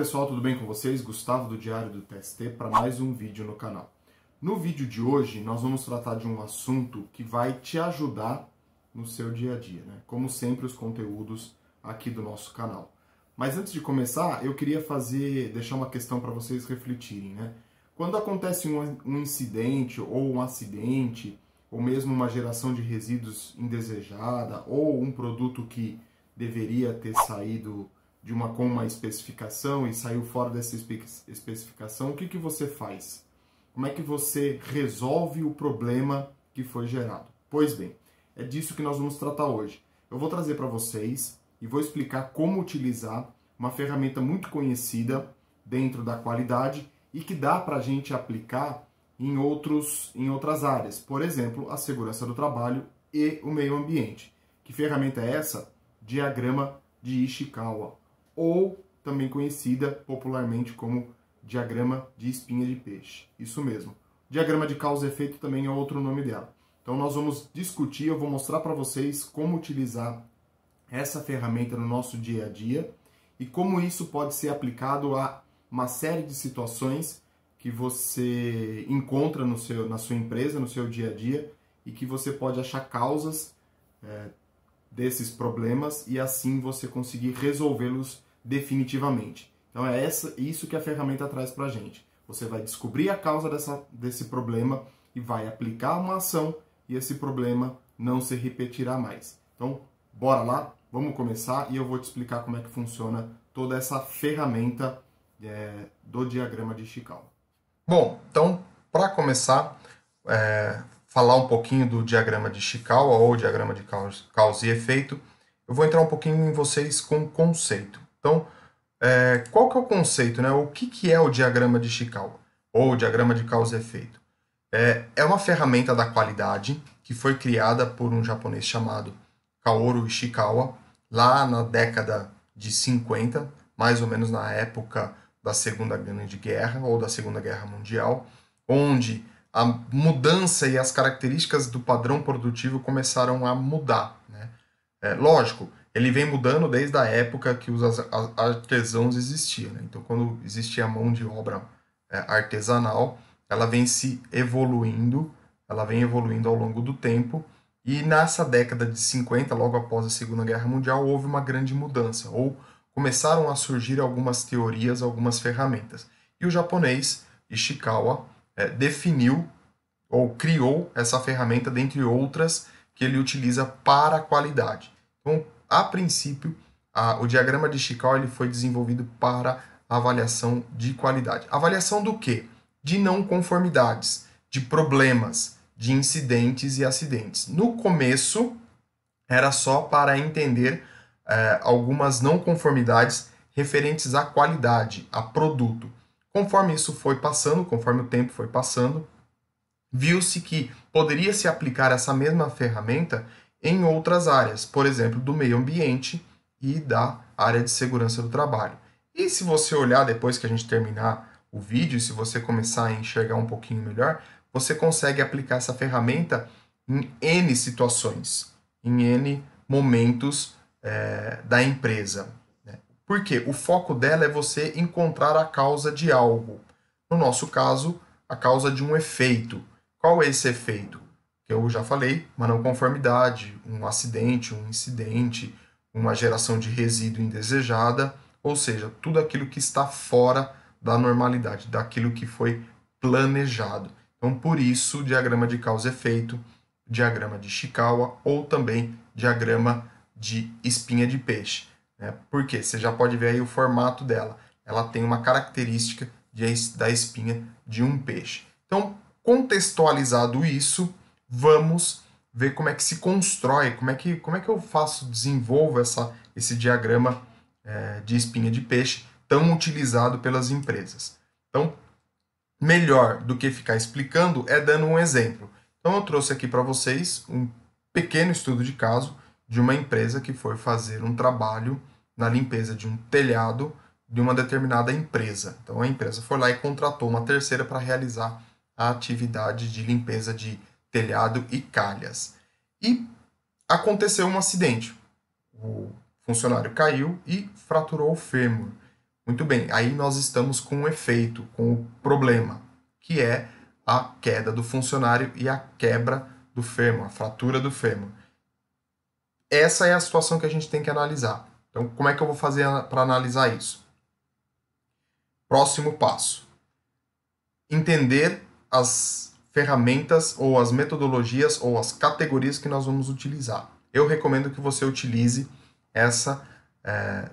pessoal, tudo bem com vocês? Gustavo do Diário do TST para mais um vídeo no canal. No vídeo de hoje nós vamos tratar de um assunto que vai te ajudar no seu dia a dia, né? Como sempre, os conteúdos aqui do nosso canal. Mas antes de começar, eu queria deixar uma questão para vocês refletirem, né? Quando acontece um incidente ou um acidente, ou mesmo uma geração de resíduos indesejada, ou um produto que deveria ter saído com uma especificação e saiu fora dessa especificação, o que você faz? Como é que você resolve o problema que foi gerado? Pois bem, é disso que nós vamos tratar hoje. Eu vou trazer para vocês e vou explicar como utilizar uma ferramenta muito conhecida dentro da qualidade e que dá para a gente aplicar em outras áreas. Por exemplo, a segurança do trabalho e o meio ambiente. Que ferramenta é essa? Diagrama de Ishikawa, ou também conhecida popularmente como diagrama de espinha de peixe. Isso mesmo. Diagrama de causa e efeito também é outro nome dela. Então nós vamos discutir, eu vou mostrar para vocês como utilizar essa ferramenta no nosso dia a dia e como isso pode ser aplicado a uma série de situações que você encontra na sua empresa, no seu dia a dia, e que você pode achar causas desses problemas e assim você conseguir resolvê-los definitivamente. Então é isso que a ferramenta traz para a gente. Você vai descobrir a causa desse problema e vai aplicar uma ação e esse problema não se repetirá mais. Então, bora lá, vamos começar e eu vou te explicar como é que funciona toda essa ferramenta do diagrama de Ishikawa. Bom, então, para começar, falar um pouquinho do diagrama de Ishikawa ou diagrama de causa e efeito, eu vou entrar um pouquinho em vocês com o conceito. Então, qual que é o conceito, né? O que é o diagrama de Ishikawa ou diagrama de causa e efeito? É uma ferramenta da qualidade que foi criada por um japonês chamado Kaoru Ishikawa, lá na década de 50, mais ou menos na época da Segunda Grande Guerra ou da Segunda Guerra Mundial, onde a mudança e as características do padrão produtivo começaram a mudar, né? Lógico, ele vem mudando desde a época que os artesãos existiam, né? Então, quando existia a mão de obra artesanal, ela vem evoluindo ao longo do tempo, e nessa década de 50, logo após a Segunda Guerra Mundial, houve uma grande mudança, ou começaram a surgir algumas teorias, algumas ferramentas. E o japonês Ishikawa definiu ou criou essa ferramenta, dentre outras, que ele utiliza para a qualidade. Então, a princípio, o diagrama de Ishikawa ele foi desenvolvido para avaliação de qualidade. Avaliação do quê? De não conformidades, de problemas, de incidentes e acidentes. No começo, era só para entender algumas não conformidades referentes à qualidade, a produto. Conforme isso foi passando, conforme o tempo foi passando, viu-se que poderia se aplicar essa mesma ferramenta em outras áreas, por exemplo, do meio ambiente e da área de segurança do trabalho. E se você olhar depois que a gente terminar o vídeo, se você começar a enxergar um pouquinho melhor, você consegue aplicar essa ferramenta em N situações, em N momentos da empresa. Porque o foco dela é você encontrar a causa de algo. No nosso caso, a causa de um efeito. Qual é esse efeito? Que eu já falei, uma não conformidade, um acidente, um incidente, uma geração de resíduo indesejada, ou seja, tudo aquilo que está fora da normalidade, daquilo que foi planejado. Então, por isso, diagrama de causa e efeito, diagrama de Ishikawa ou também diagrama de espinha de peixe. Porque você já pode ver aí o formato dela. Ela tem uma característica da espinha de um peixe. Então, contextualizado isso, vamos ver como é que se constrói, como é que eu desenvolvo esse diagrama de espinha de peixe tão utilizado pelas empresas. Então, melhor do que ficar explicando é dando um exemplo. Então, eu trouxe aqui para vocês um pequeno estudo de caso de uma empresa que foi fazer um trabalho na limpeza de um telhado de uma determinada empresa. Então, a empresa foi lá e contratou uma terceira para realizar a atividade de limpeza de telhado e calhas. E aconteceu um acidente. O funcionário caiu e fraturou o fêmur. Muito bem, aí nós estamos com o efeito, com o problema, que é a queda do funcionário e a quebra do fêmur, a fratura do fêmur. Essa é a situação que a gente tem que analisar. Então, como é que eu vou fazer para analisar isso? Próximo passo: entender as ferramentas ou as metodologias ou as categorias que nós vamos utilizar. Eu recomendo que você utilize essa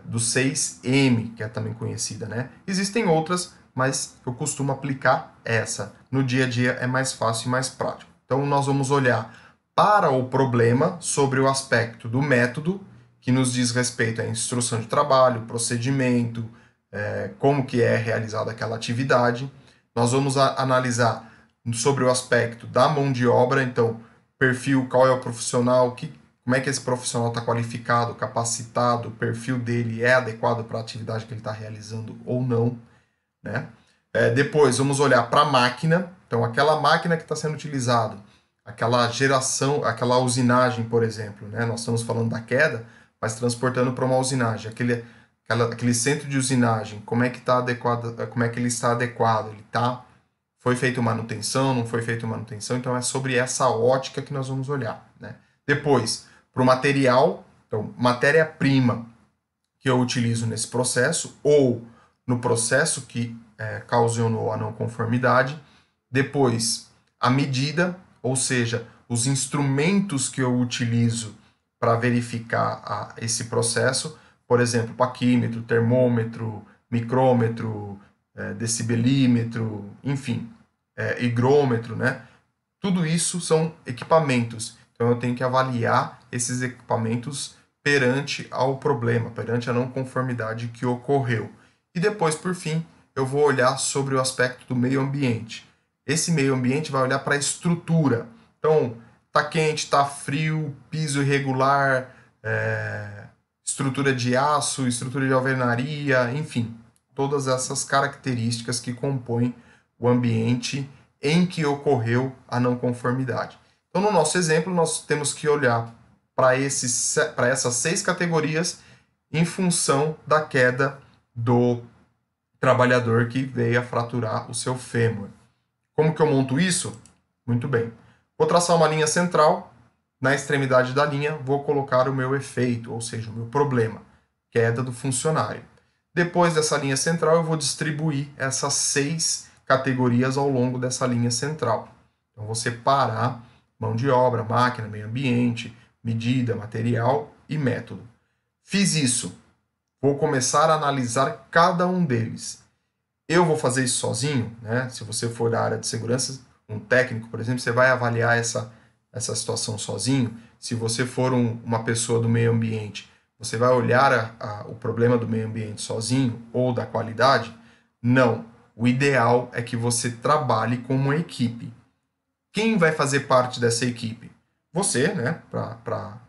do 6M, que é também conhecida, né? Existem outras, mas eu costumo aplicar essa. No dia a dia é mais fácil e mais prático. Então nós vamos olhar para o problema sobre o aspecto do método, que nos diz respeito à instrução de trabalho, procedimento, como que é realizada aquela atividade. Nós vamos analisar sobre o aspecto da mão de obra, então, perfil, qual é o profissional, como é que esse profissional está qualificado, capacitado, o perfil dele é adequado para a atividade que ele está realizando ou não, né? Depois, vamos olhar para a máquina, então, aquela máquina que está sendo utilizada, aquela geração, aquela usinagem, por exemplo, né? Nós estamos falando da queda, mas transportando para uma usinagem, aquele centro de usinagem, como é que está adequado, como é que ele está adequado, foi feita manutenção, não foi feita manutenção, então é sobre essa ótica que nós vamos olhar, né? Depois, para o material, então, matéria-prima que eu utilizo nesse processo, ou no processo que causou a não conformidade. Depois, a medida, ou seja, os instrumentos que eu utilizo para verificar esse processo, por exemplo, paquímetro, termômetro, micrômetro, decibelímetro, enfim, higrômetro, né? Tudo isso são equipamentos. Então eu tenho que avaliar esses equipamentos perante ao problema, perante a não conformidade que ocorreu. E depois, por fim, eu vou olhar sobre o aspecto do meio ambiente. Esse meio ambiente vai olhar para a estrutura. Então, tá quente, tá frio, piso irregular, estrutura de aço, estrutura de alvenaria, enfim, todas essas características que compõem o ambiente em que ocorreu a não conformidade. Então, no nosso exemplo, nós temos que olhar para essas 6 categorias em função da queda do trabalhador que veio a fraturar o seu fêmur. Como que eu monto isso? Muito bem. Vou traçar uma linha central. Na extremidade da linha, vou colocar o meu efeito, ou seja, o meu problema, queda do funcionário. Depois dessa linha central, eu vou distribuir essas 6 categorias ao longo dessa linha central. Então, vou separar mão de obra, máquina, meio ambiente, medida, material e método. Fiz isso. Vou começar a analisar cada um deles. Eu vou fazer isso sozinho, né? Se você for da área de segurança, um técnico, por exemplo, você vai avaliar essa situação sozinho. Se você for uma pessoa do meio ambiente, você vai olhar o problema do meio ambiente sozinho ou da qualidade? Não. O ideal é que você trabalhe como uma equipe. Quem vai fazer parte dessa equipe? Você, né?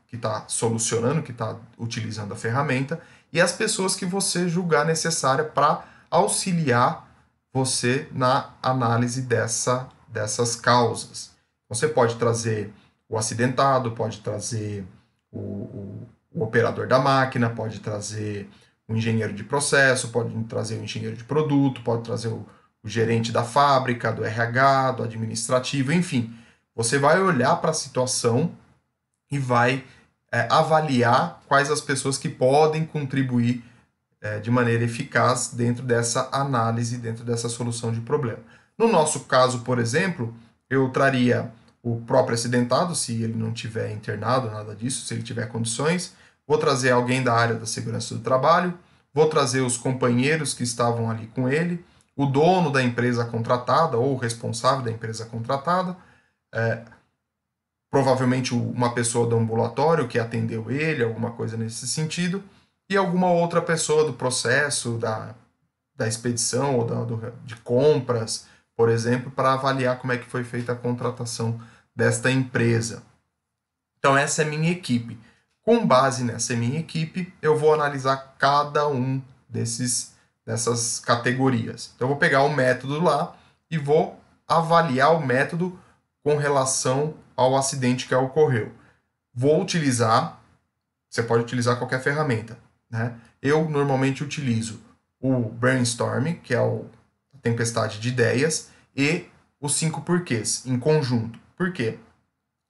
Que está solucionando, que está utilizando a ferramenta, e as pessoas que você julgar necessária para auxiliar você na análise dessas causas. Você pode trazer o acidentado, pode trazer o operador da máquina, pode trazer o engenheiro de processo, pode trazer o engenheiro de produto, pode trazer o gerente da fábrica, do RH, do administrativo, enfim. Você vai olhar para a situação e vai avaliar quais as pessoas que podem contribuir de maneira eficaz dentro dessa análise, dentro dessa solução de problema. No nosso caso, por exemplo, eu traria o próprio acidentado, se ele não tiver internado, nada disso, se ele tiver condições, vou trazer alguém da área da segurança do trabalho, vou trazer os companheiros que estavam ali com ele, o dono da empresa contratada ou o responsável da empresa contratada, provavelmente uma pessoa do ambulatório que atendeu ele, alguma coisa nesse sentido, e alguma outra pessoa do processo, da expedição ou de compras, por exemplo, para avaliar como é que foi feita a contratação desta empresa. Então essa é a minha equipe. Com base nessa minha equipe, eu vou analisar cada um dessas categorias. Então eu vou pegar o método lá e vou avaliar o método com relação ao acidente que ocorreu. Vou utilizar, você pode utilizar qualquer ferramenta, né? Eu normalmente utilizo o brainstorm, que é a tempestade de ideias, e os 5 porquês em conjunto. Por quê?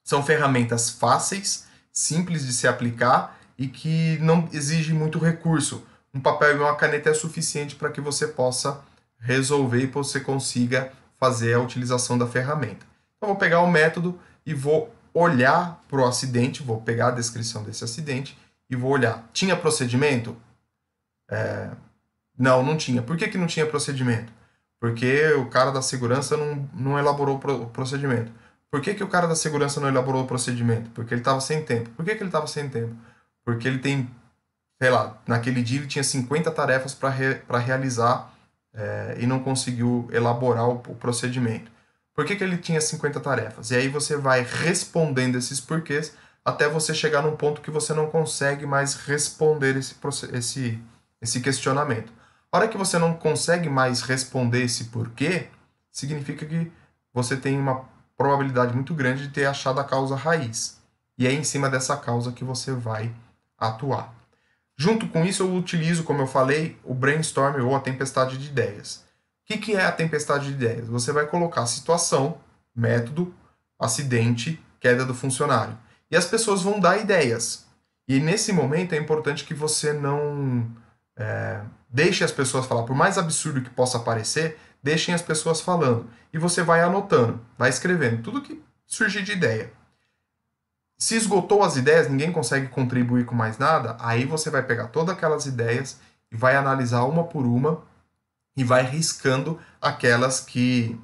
São ferramentas fáceis, simples de se aplicar e que não exigem muito recurso. Um papel e uma caneta é suficiente para que você possa resolver e você consiga fazer a utilização da ferramenta. Então, vou pegar o método e vou olhar para o acidente, vou pegar a descrição desse acidente e vou olhar. Tinha procedimento? Não, não tinha. Por que não tinha procedimento? Porque o cara da segurança não elaborou o procedimento. Por que o cara da segurança não elaborou o procedimento? Porque ele estava sem tempo. Por que ele estava sem tempo? Porque ele tem, sei lá, naquele dia ele tinha 50 tarefas para realizar e não conseguiu elaborar o procedimento. Por que ele tinha 50 tarefas? E aí você vai respondendo esses porquês até você chegar num ponto que você não consegue mais responder esse questionamento. A hora que você não consegue mais responder esse porquê, significa que você tem uma probabilidade muito grande de ter achado a causa raiz. E é em cima dessa causa que você vai atuar. Junto com isso, eu utilizo, como eu falei, o brainstorm ou a tempestade de ideias. O que é a tempestade de ideias? Você vai colocar situação, método, acidente, queda do funcionário. E as pessoas vão dar ideias. E nesse momento é importante que você não deixe as pessoas falar. Por mais absurdo que possa parecer, deixem as pessoas falando. E você vai anotando, vai escrevendo tudo que surgir de ideia. Se esgotou as ideias, ninguém consegue contribuir com mais nada, aí você vai pegar todas aquelas ideias e vai analisar uma por uma e vai riscando aquelas que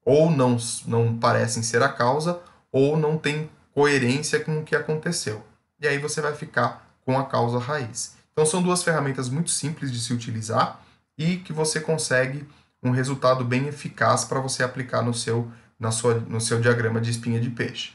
ou não parecem ser a causa ou não tem coerência com o que aconteceu. E aí você vai ficar com a causa raiz. Então são duas ferramentas muito simples de se utilizar e que você consegue um resultado bem eficaz para você aplicar no seu diagrama de espinha de peixe.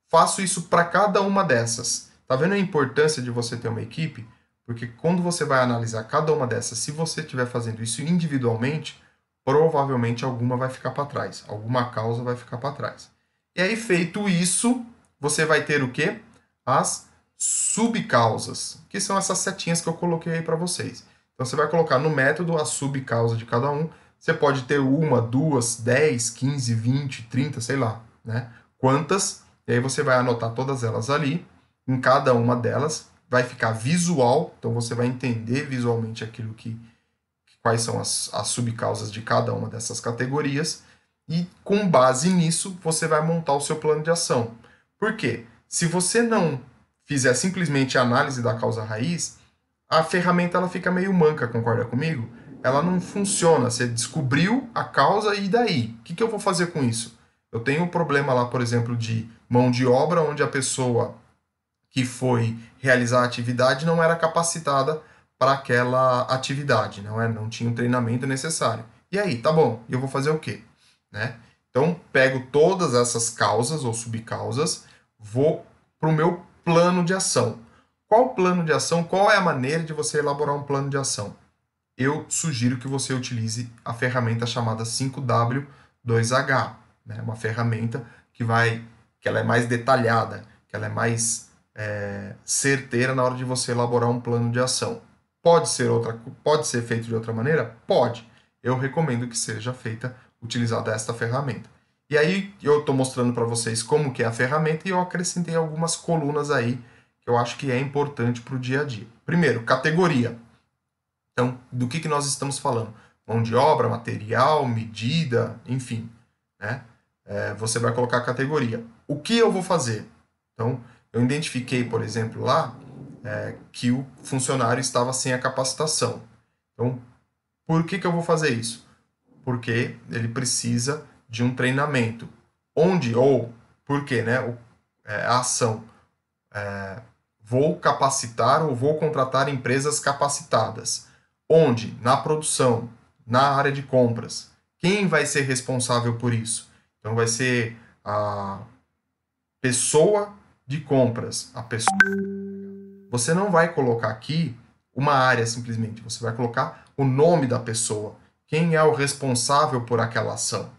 Faço isso para cada uma dessas. Tá vendo a importância de você ter uma equipe? Porque quando você vai analisar cada uma dessas, se você estiver fazendo isso individualmente, provavelmente alguma vai ficar para trás, alguma causa vai ficar para trás. E aí, feito isso, você vai ter o quê? As subcausas, que são essas setinhas que eu coloquei aí para vocês. Então, você vai colocar no método a subcausa de cada um. Você pode ter uma, duas, 10, 15, 20, 30, sei lá, né? Quantas. E aí você vai anotar todas elas ali. Em cada uma delas vai ficar visual. Então, você vai entender visualmente aquilo quais são as subcausas de cada uma dessas categorias. E com base nisso, você vai montar o seu plano de ação. Por quê? Se você não fizer simplesmente a análise da causa raiz, a ferramenta ela fica meio manca, concorda comigo? Ela não funciona. Você descobriu a causa e daí? O que eu vou fazer com isso? Eu tenho um problema lá, por exemplo, de mão de obra, onde a pessoa que foi realizar a atividade não era capacitada para aquela atividade, não tinha o treinamento necessário. E aí, tá bom, e eu vou fazer o quê? Né? Então, pego todas essas causas ou subcausas, vou para o meu plano de ação. Qual o plano de ação? Qual é a maneira de você elaborar um plano de ação? Eu sugiro que você utilize a ferramenta chamada 5W2H, né? Uma ferramenta que ela é mais detalhada, que ela é mais certeira na hora de você elaborar um plano de ação. Pode ser feito de outra maneira? Pode. Eu recomendo que seja utilizada esta ferramenta. E aí eu estou mostrando para vocês como que é a ferramenta e eu acrescentei algumas colunas aí que eu acho que é importante para o dia a dia. Primeiro, categoria. Então, do que nós estamos falando? Mão de obra, material, medida, enfim. Né? Você vai colocar a categoria. O que eu vou fazer? Então, eu identifiquei, por exemplo, lá que o funcionário estava sem a capacitação. Então, por que eu vou fazer isso? Porque ele precisa de um treinamento. Onde ou por quê, né? A ação. Vou capacitar ou vou contratar empresas capacitadas. Onde? Na produção, na área de compras. Quem vai ser responsável por isso? Então vai ser a pessoa de compras, a pessoa. Você não vai colocar aqui uma área simplesmente, você vai colocar o nome da pessoa, quem é o responsável por aquela ação.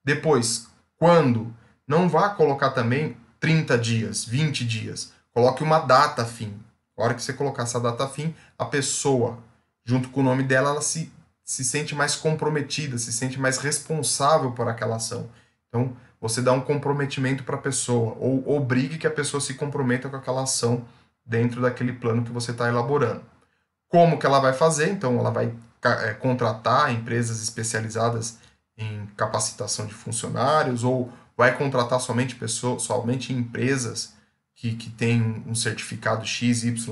Depois, quando? Não vá colocar também 30 dias, 20 dias. Coloque uma data fim. Na hora que você colocar essa data fim, a pessoa junto com o nome dela, ela se sente mais comprometida, se sente mais responsável por aquela ação. Então, você dá um comprometimento para a pessoa, ou obrigue que a pessoa se comprometa com aquela ação dentro daquele plano que você está elaborando. Como que ela vai fazer? Então, ela vai contratar empresas especializadas em capacitação de funcionários, ou vai contratar somente empresas que têm um certificado XYZ.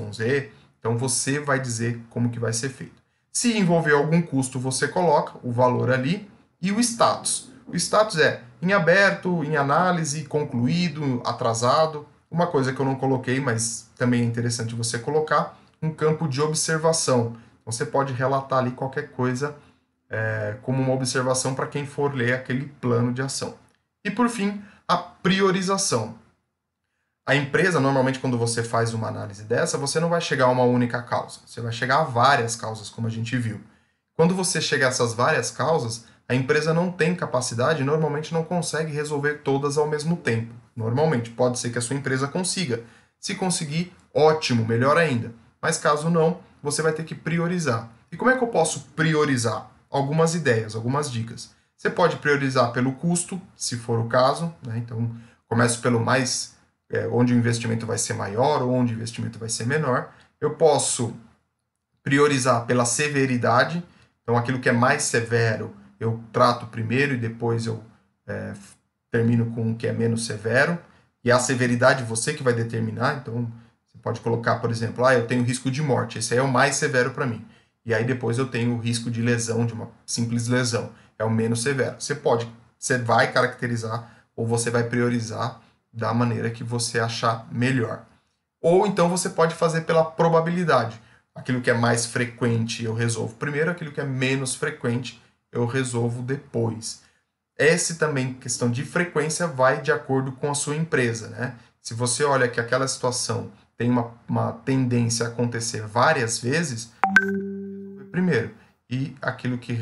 Então, você vai dizer como que vai ser feito. Se envolver algum custo, você coloca o valor ali e o status. O status é em aberto, em análise, concluído, atrasado. Uma coisa que eu não coloquei, mas também é interessante você colocar, um campo de observação. Então, você pode relatar ali qualquer coisa como uma observação para quem for ler aquele plano de ação. E, por fim, a priorização. A empresa, normalmente, quando você faz uma análise dessa, você não vai chegar a uma única causa. Você vai chegar a várias causas, como a gente viu. Quando você chega a essas várias causas, a empresa não tem capacidade, normalmente não consegue resolver todas ao mesmo tempo. Normalmente, pode ser que a sua empresa consiga. Se conseguir, ótimo, melhor ainda. Mas caso não, você vai ter que priorizar. E como é que eu posso priorizar? Algumas ideias, algumas dicas. Você pode priorizar pelo custo, se for o caso, né? Então, começo pelo mais onde o investimento vai ser maior ou onde o investimento vai ser menor. Eu posso priorizar pela severidade, então aquilo que é mais severo eu trato primeiro e depois eu termino com o que é menos severo, e a severidade você que vai determinar. Então você pode colocar, por exemplo, eu tenho risco de morte, esse aí é o mais severo para mim, e aí depois eu tenho o risco de lesão, de uma simples lesão, é o menos severo. Você vai caracterizar ou você vai priorizar da maneira que você achar melhor. Ou então você pode fazer pela probabilidade. Aquilo que é mais frequente eu resolvo primeiro, aquilo que é menos frequente eu resolvo depois. Esse também, questão de frequência, vai de acordo com a sua empresa, né? Se você olha que aquela situação tem uma tendência a acontecer várias vezes, primeiro. E aquilo que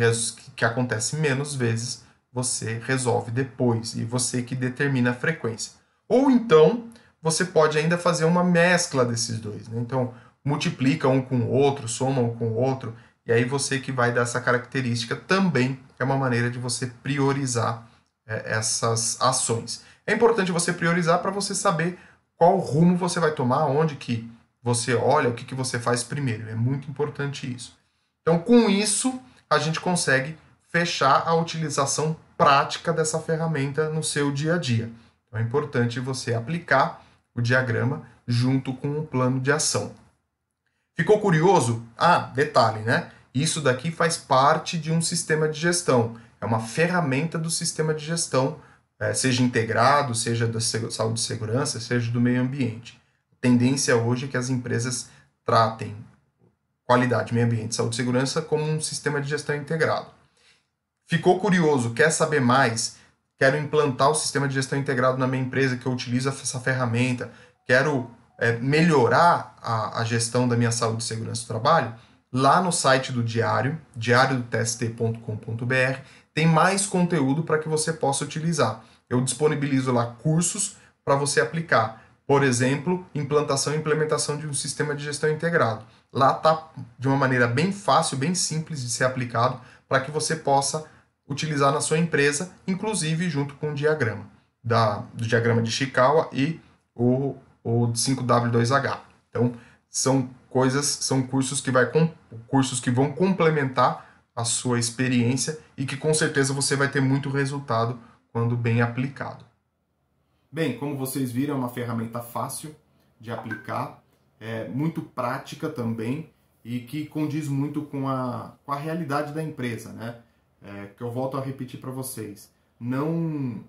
acontece menos vezes, você resolve depois. E você que determina a frequência. Ou então, você pode ainda fazer uma mescla desses dois, né? Então, multiplica um com o outro, soma um com o outro, e aí você que vai dar essa característica também é uma maneira de você priorizar essas ações. É importante você priorizar para você saber qual rumo você vai tomar, onde que você olha, o que você faz primeiro. É muito importante isso. Então, com isso, a gente consegue fechar a utilização prática dessa ferramenta no seu dia a dia. Então, é importante você aplicar o diagrama junto com o plano de ação. Ficou curioso? Detalhe, né? Isso daqui faz parte de um sistema de gestão. É uma ferramenta do sistema de gestão, seja integrado, seja da saúde e segurança, seja do meio ambiente. A tendência hoje é que as empresas tratem qualidade, meio ambiente, saúde e segurança como um sistema de gestão integrado. Ficou curioso? Quer saber mais? Quero implantar o sistema de gestão integrado na minha empresa, que eu utilizo essa ferramenta. Quero melhorar a gestão da minha saúde e segurança do trabalho. Lá no site do Diário, diariodotst.com.br, tem mais conteúdo para que você possa utilizar. Eu disponibilizo lá cursos para você aplicar. Por exemplo, implantação e implementação de um sistema de gestão integrado. Lá está de uma maneira bem fácil, bem simples de ser aplicado, para que você possa utilizar na sua empresa, inclusive junto com o diagrama, do diagrama de Ishikawa e o 5W2H. Então, são cursos que vão complementar a sua experiência e que com certeza você vai ter muito resultado quando bem aplicado. Bem, como vocês viram, é uma ferramenta fácil de aplicar, muito prática também e que condiz muito com a realidade da empresa, né? Que eu volto a repetir para vocês. Não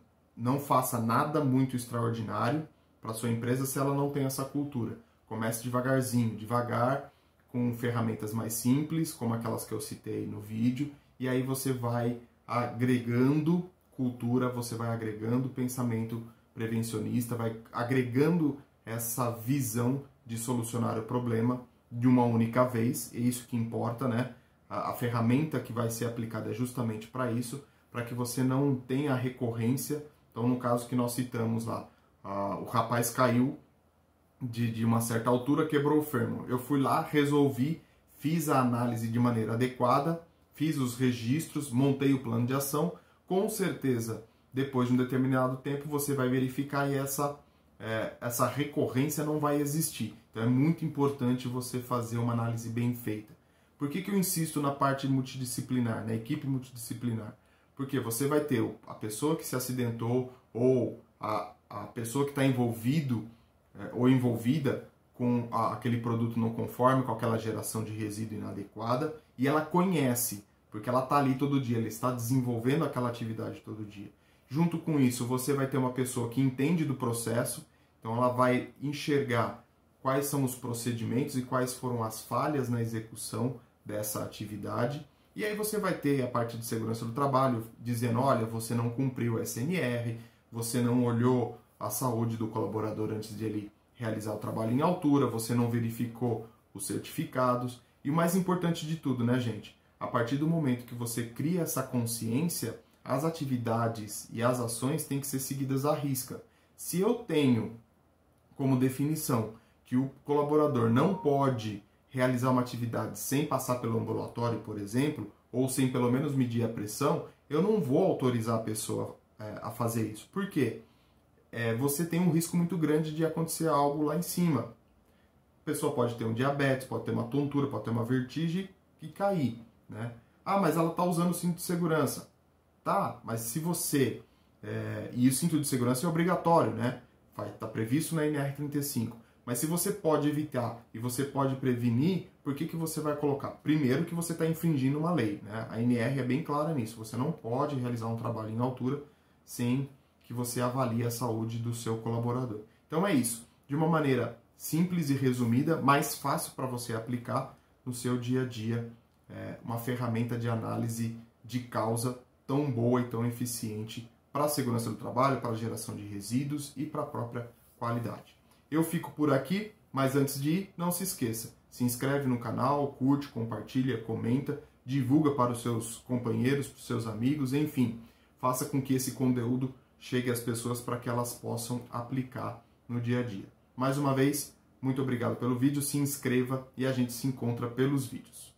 faça nada muito extraordinário para sua empresa se ela não tem essa cultura. Comece devagarzinho, devagar, com ferramentas mais simples, como aquelas que eu citei no vídeo, e aí você vai agregando cultura, você vai agregando pensamento prevencionista, vai agregando essa visão de solucionar o problema de uma única vez, é isso que importa, né? A ferramenta que vai ser aplicada é justamente para isso, para que você não tenha recorrência. Então, no caso que nós citamos lá, o rapaz caiu de uma certa altura, quebrou o fêmur. Eu fui lá, resolvi, fiz a análise de maneira adequada, fiz os registros, montei o plano de ação, com certeza, depois de um determinado tempo, você vai verificar e essa recorrência não vai existir. Então é muito importante você fazer uma análise bem feita. Por que eu insisto na parte multidisciplinar, na equipe multidisciplinar? Porque você vai ter a pessoa que se acidentou ou a pessoa que está envolvido ou envolvida com aquele produto não conforme, com aquela geração de resíduo inadequada, e ela conhece, porque ela está ali todo dia, ela está desenvolvendo aquela atividade todo dia. Junto com isso, você vai ter uma pessoa que entende do processo, então ela vai enxergar quais são os procedimentos e quais foram as falhas na execução dessa atividade. E aí você vai ter a parte de segurança do trabalho dizendo, olha, você não cumpriu o SNR, você não olhou a saúde do colaborador antes de ele realizar o trabalho em altura, você não verificou os certificados. E o mais importante de tudo, né, gente? A partir do momento que você cria essa consciência, as atividades e as ações têm que ser seguidas à risca. Se eu tenho como definição que o colaborador não pode realizar uma atividade sem passar pelo ambulatório, por exemplo, ou sem pelo menos medir a pressão, eu não vou autorizar a pessoa a fazer isso. Por quê? Você tem um risco muito grande de acontecer algo lá em cima. A pessoa pode ter um diabetes, pode ter uma tontura, pode ter uma vertigem e cair, né? Ah, mas ela está usando o cinto de segurança. Tá, mas se você... e o cinto de segurança é obrigatório, né? Está previsto na NR35. Mas se você pode evitar e você pode prevenir, por que você vai colocar? Primeiro que você está infringindo uma lei, né? A NR é bem clara nisso. Você não pode realizar um trabalho em altura sem que você avalie a saúde do seu colaborador. Então é isso. De uma maneira simples e resumida, mais fácil para você aplicar no seu dia a dia, uma ferramenta de análise de causa tão boa e tão eficiente para a segurança do trabalho, para a geração de resíduos e para a própria qualidade. Eu fico por aqui, mas antes de ir, não se esqueça, se inscreve no canal, curte, compartilha, comenta, divulga para os seus companheiros, para os seus amigos, enfim, faça com que esse conteúdo chegue às pessoas para que elas possam aplicar no dia a dia. Mais uma vez, muito obrigado pelo vídeo, se inscreva e a gente se encontra pelos vídeos.